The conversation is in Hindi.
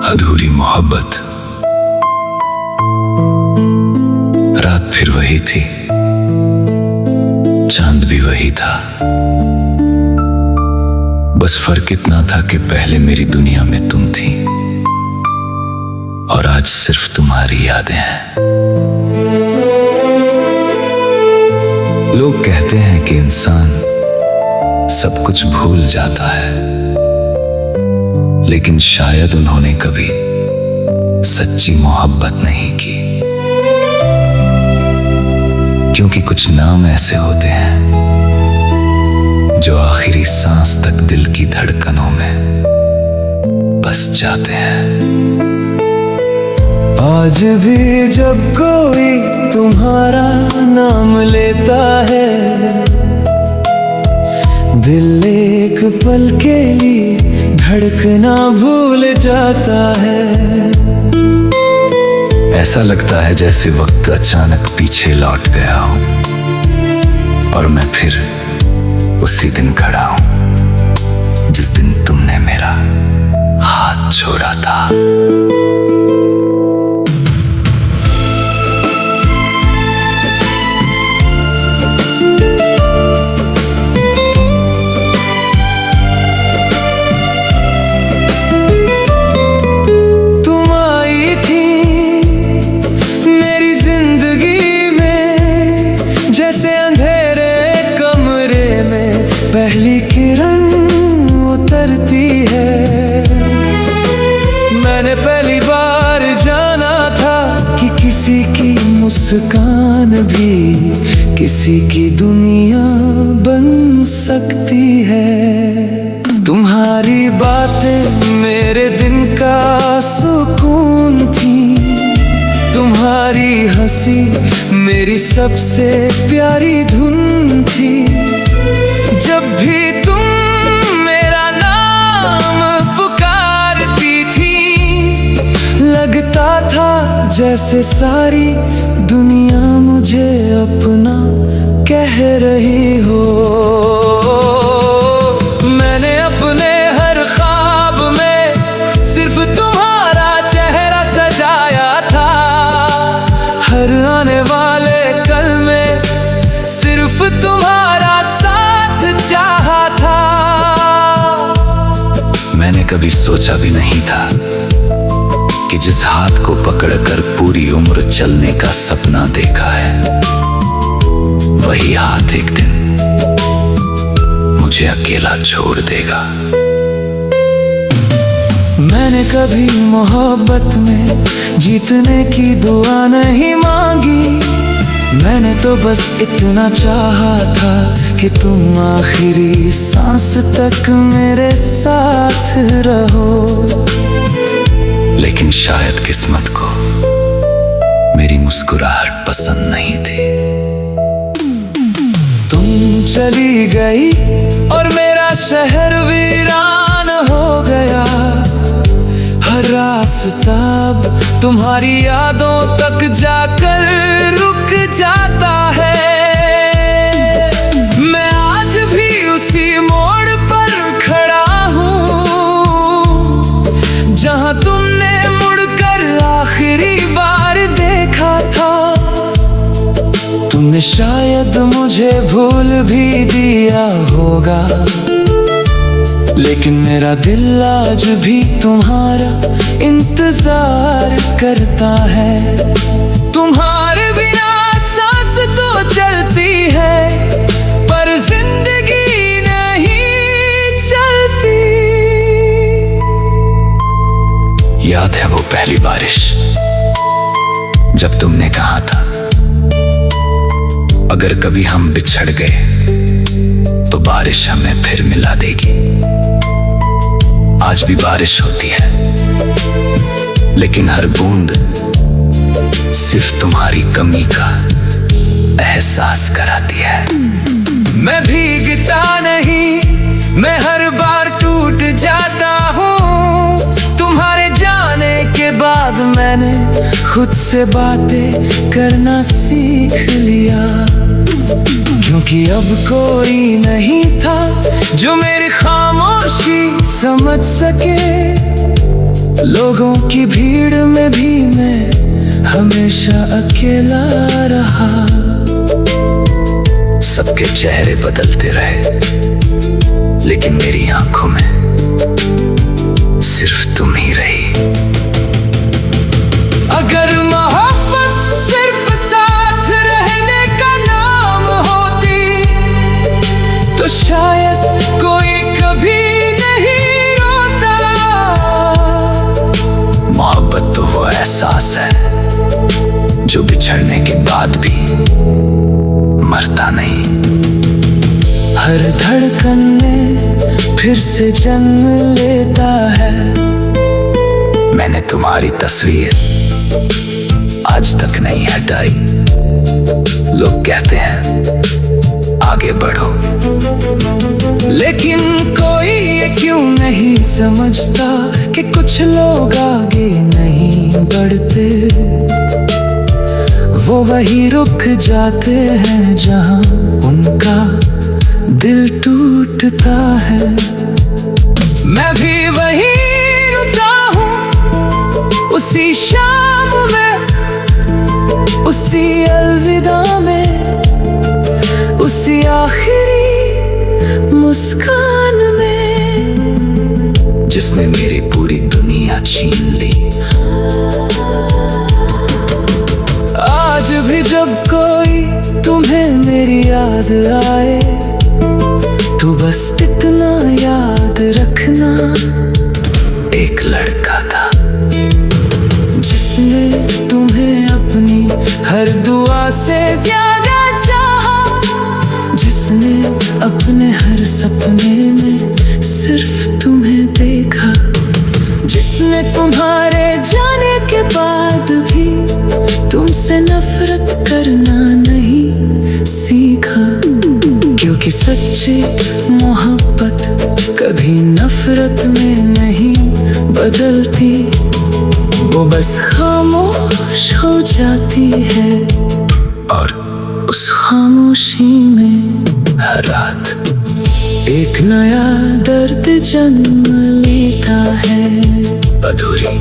अधूरी मोहब्बत। रात फिर वही थी, चांद भी वही था। बस फर्क इतना था कि पहले मेरी दुनिया में तुम थी और आज सिर्फ तुम्हारी यादें हैं। लोग कहते हैं कि इंसान सब कुछ भूल जाता है, लेकिन शायद उन्होंने कभी सच्ची मोहब्बत नहीं की। क्योंकि कुछ नाम ऐसे होते हैं जो आखिरी सांस तक दिल की धड़कनों में बस जाते हैं। आज भी जब कोई तुम्हारा नाम लेता है, दिल एक पल के लिए धड़कना भूल जाता है। ऐसा लगता है जैसे वक्त अचानक पीछे लौट गया हो और मैं फिर उसी दिन खड़ा हूं जिस दिन तुमने मेरा हाथ छोड़ा था। पहली किरण उतरती है, मैंने पहली बार जाना था कि किसी की मुस्कान भी किसी की दुनिया बन सकती है। तुम्हारी बातें मेरे दिन का सुकून थी, तुम्हारी हंसी मेरी सबसे प्यारी धुन थी। जब भी तुम मेरा नाम पुकारती थी, लगता था जैसे सारी दुनिया मुझे अपना कह रही हो। मैंने अपने हर ख्वाब में सिर्फ तुम्हारा चेहरा सजाया था, हर आने वाले कल में सिर्फ तुम्हारा चाहा था। मैंने कभी सोचा भी नहीं था कि जिस हाथ को पकड़कर पूरी उम्र चलने का सपना देखा है, वही हाथ एक दिन मुझे अकेला छोड़ देगा। मैंने कभी मोहब्बत में जीतने की दुआ नहीं मांगी, मैंने तो बस इतना चाहा था कि तुम आखिरी सांस तक मेरे साथ रहो। लेकिन शायद किस्मत को मेरी मुस्कुराहट पसंद नहीं थी। तुम चली गई और मेरा शहर वीरान हो गया, हर रास्ता तुम्हारी यादों तक जाकर रुक जाता है। मैं आज भी उसी मोड़ पर खड़ा हूँ जहाँ तुमने मुड़कर आखिरी बार देखा था। तुमने शायद मुझे भूल भी दिया होगा, लेकिन मेरा दिल आज भी तुम्हारा इंतजार करता है। तुम्हारे बिना सांस तो चलती है, पर जिंदगी नहीं चलती। याद है वो पहली बारिश जब तुमने कहा था अगर कभी हम बिछड़ गए तो बारिश हमें फिर मिला देगी। आज भी बारिश होती है, लेकिन हर बूंद सिर्फ तुम्हारी कमी का एहसास कराती है। मैं भीगता नहीं, मैं हर बार टूट जाता हूँ। तुम्हारे जाने के बाद मैंने खुद से बातें करना सीख लिया, क्योंकि क्योंकि अब कोई नहीं था जो मेरी खामोशी समझ सके। लोगों की भीड़ में भी मैं हमेशा अकेला रहा। सबके चेहरे बदलते रहे, लेकिन मेरी आंखों में सिर्फ तुम ही रही। अगर मोहब्बत सिर्फ साथ रहने का नाम होती तो शायद कोई कभी नहीं रोता। मोहब्बत तो वो एहसास है जो बिछड़ने के बाद भी मरता नहीं। हर धड़कन में फिर से जन्म लेता है। मैंने तुम्हारी तस्वीर आज तक नहीं हटाई। लोग कहते हैं आगे बढ़ो, लेकिन कोई ये क्यों नहीं समझता कि कुछ लोग आगे नहीं बढ़ते। वो वही रुक जाते हैं जहां उनका दिल टूटता है। मैं भी वही रुका हूँ उसी शाम में, उसी अलविदा में, उसी आखिरी मुस्कान में जिसने मेरी पूरी दुनिया छीन ली। आज भी जब कोई तुम्हें मेरी याद आए तो बस इतना याद रखना, एक लड़का था जिसने तुम्हें अपनी हर दुआ से ज्यादा चाहा, जिसने अपने हर सपने में सिर्फ तुम्हें देखा, जिसने तुम्हारे जाने के बाद भी तुमसे नफरत करना नहीं सीखा। क्योंकि सच्ची मोहब्बत कभी नफरत में नहीं बदलती, वो बस खामोश हो जाती है। और उस खामोशी में हर रात एक नया दर्द जन्म लेता है। अधूरी